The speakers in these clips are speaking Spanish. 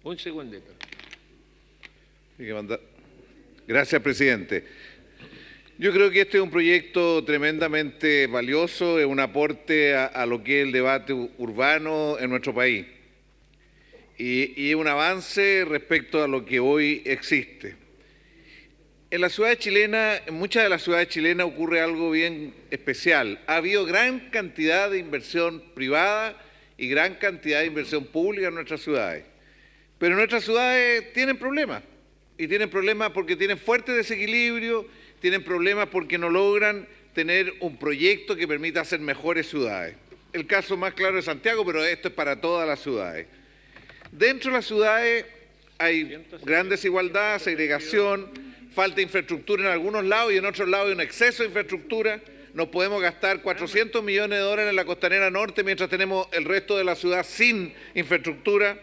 Un segundito. Gracias, presidente. Yo creo que este es un proyecto tremendamente valioso, es un aporte a lo que es el debate urbano en nuestro país y es un avance respecto a lo que hoy existe. En la ciudad chilena, en muchas de las ciudades chilenas ocurre algo bien especial. Ha habido gran cantidad de inversión privada y gran cantidad de inversión pública en nuestras ciudades. Pero nuestras ciudades tienen problemas, y tienen problemas porque tienen fuerte desequilibrio, tienen problemas porque no logran tener un proyecto que permita hacer mejores ciudades. El caso más claro es Santiago, pero esto es para todas las ciudades. Dentro de las ciudades hay gran desigualdad, segregación, falta de infraestructura en algunos lados y en otros lados hay un exceso de infraestructura. Nos podemos gastar 400 millones de dólares en la Costanera Norte mientras tenemos el resto de la ciudad sin infraestructura.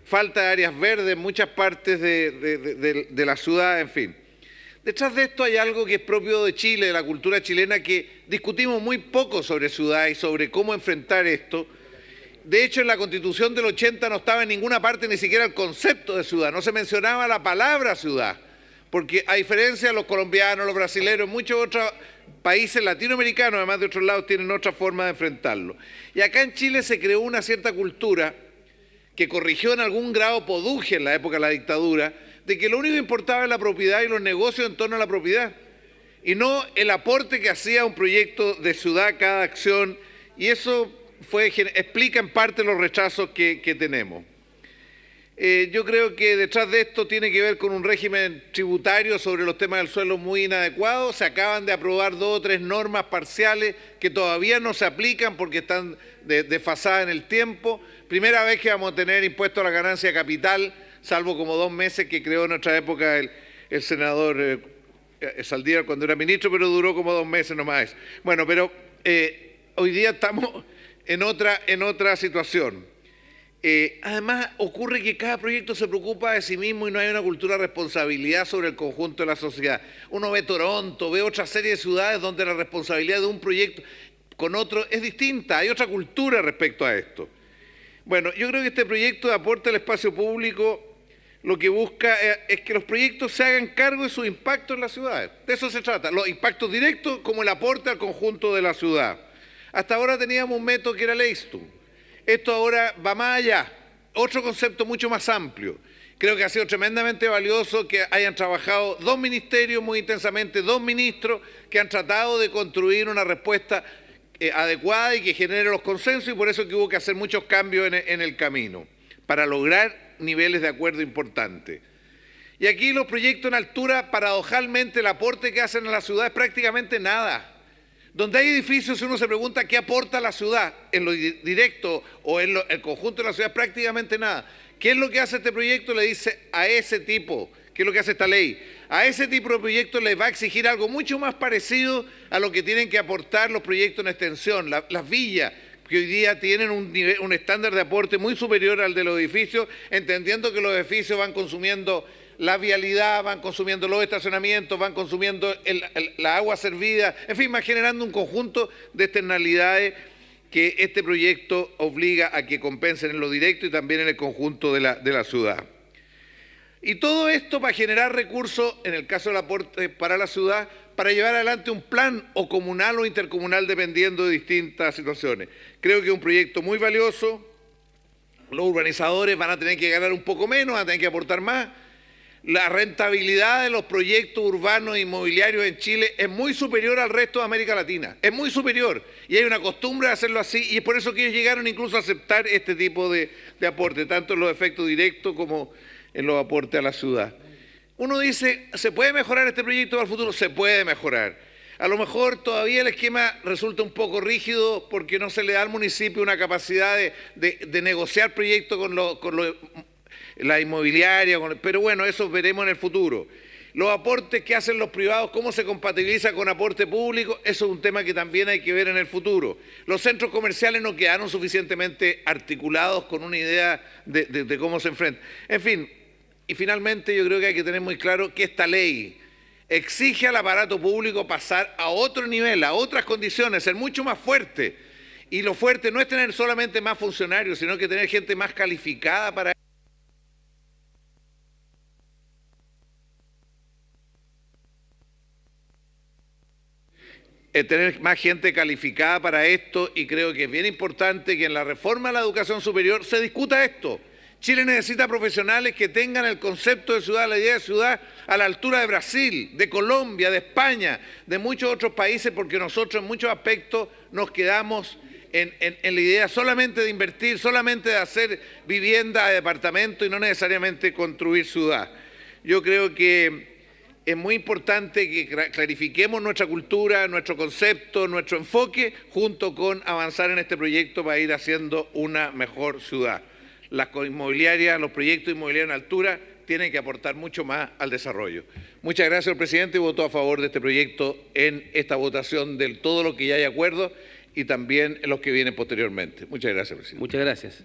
Falta de áreas verdes en muchas partes de la ciudad, en fin. Detrás de esto hay algo que es propio de Chile, de la cultura chilena, que discutimos muy poco sobre ciudad y sobre cómo enfrentar esto. De hecho, en la Constitución del 80 no estaba en ninguna parte ni siquiera el concepto de ciudad, no se mencionaba la palabra ciudad, porque a diferencia de los colombianos, los brasileños, muchos otros países latinoamericanos, además de otros lados, tienen otra forma de enfrentarlo. Y acá en Chile se creó una cierta cultura que corrigió en algún grado Poduge en la época de la dictadura, de que lo único que importaba es la propiedad y los negocios en torno a la propiedad, y no el aporte que hacía un proyecto de ciudad cada acción, y eso explica en parte los rechazos que tenemos. Yo creo que detrás de esto tiene que ver con un régimen tributario sobre los temas del suelo muy inadecuado. Se acaban de aprobar 2 o 3 normas parciales que todavía no se aplican porque están desfasadas en el tiempo. Primera vez que vamos a tener impuesto a la ganancia de capital, salvo como 2 meses que creó en nuestra época el senador Saldívar cuando era ministro, pero duró como 2 meses nomás. Bueno, pero hoy día estamos en otra situación. Además, ocurre que cada proyecto se preocupa de sí mismo y no hay una cultura de responsabilidad sobre el conjunto de la sociedad. Uno ve Toronto, ve otra serie de ciudades donde la responsabilidad de un proyecto con otro es distinta, hay otra cultura respecto a esto. Bueno, yo creo que este proyecto de aporte al espacio público lo que busca es que los proyectos se hagan cargo de sus impactos en las ciudades. De eso se trata, los impactos directos como el aporte al conjunto de la ciudad. Hasta ahora teníamos un método que era Leistung. Esto ahora va más allá, otro concepto mucho más amplio. Creo que ha sido tremendamente valioso que hayan trabajado 2 ministerios muy intensamente, 2 ministros que han tratado de construir una respuesta adecuada y que genere los consensos, y por eso que hubo que hacer muchos cambios en el camino para lograr niveles de acuerdo importantes. Y aquí los proyectos en altura, paradojalmente, el aporte que hacen a la ciudad es prácticamente nada. Donde hay edificios, uno se pregunta qué aporta la ciudad en lo directo o en el conjunto de la ciudad, prácticamente nada. ¿Qué es lo que hace este proyecto? Le dice a ese tipo, ¿qué es lo que hace esta ley? A ese tipo de proyectos les va a exigir algo mucho más parecido a lo que tienen que aportar los proyectos en extensión, las villas, que hoy día tienen un estándar de aporte muy superior al de los edificios, entendiendo que los edificios van consumiendo la vialidad, van consumiendo los estacionamientos, van consumiendo la agua servida, en fin, van generando un conjunto de externalidades que este proyecto obliga a que compensen en lo directo y también en el conjunto de la ciudad. Y todo esto para generar recursos, en el caso del aporte para la ciudad, para llevar adelante un plan o comunal o intercomunal dependiendo de distintas situaciones. Creo que es un proyecto muy valioso. Los urbanizadores van a tener que ganar un poco menos, van a tener que aportar más. La rentabilidad de los proyectos urbanos e inmobiliarios en Chile es muy superior al resto de América Latina, es muy superior, y hay una costumbre de hacerlo así, y es por eso que ellos llegaron incluso a aceptar este tipo de aporte, tanto en los efectos directos como en los aportes a la ciudad. Uno dice, ¿se puede mejorar este proyecto para el futuro? Se puede mejorar. A lo mejor todavía el esquema resulta un poco rígido porque no se le da al municipio una capacidad de negociar proyectos con la inmobiliaria, pero bueno, eso veremos en el futuro. Los aportes que hacen los privados, cómo se compatibiliza con aporte público, eso es un tema que también hay que ver en el futuro. Los centros comerciales no quedaron suficientemente articulados con una idea de cómo se enfrentan. En fin, y finalmente yo creo que hay que tener muy claro que esta ley exige al aparato público pasar a otro nivel, a otras condiciones, ser mucho más fuerte. Y lo fuerte no es tener solamente más funcionarios, sino que tener gente más calificada para tener más gente calificada para esto, y creo que es bien importante que en la reforma de la educación superior se discuta esto. Chile necesita profesionales que tengan el concepto de ciudad, la idea de ciudad a la altura de Brasil, de Colombia, de España, de muchos otros países, porque nosotros en muchos aspectos nos quedamos en la idea solamente de invertir, solamente de hacer vivienda de departamento y no necesariamente construir ciudad. Yo creo que es muy importante que clarifiquemos nuestra cultura, nuestro concepto, nuestro enfoque, junto con avanzar en este proyecto para ir haciendo una mejor ciudad. Las inmobiliarias, los proyectos inmobiliarios en altura tienen que aportar mucho más al desarrollo. Muchas gracias, señor presidente. Voto a favor de este proyecto en esta votación de todo lo que ya hay acuerdo y también en los que vienen posteriormente. Muchas gracias, presidente. Muchas gracias.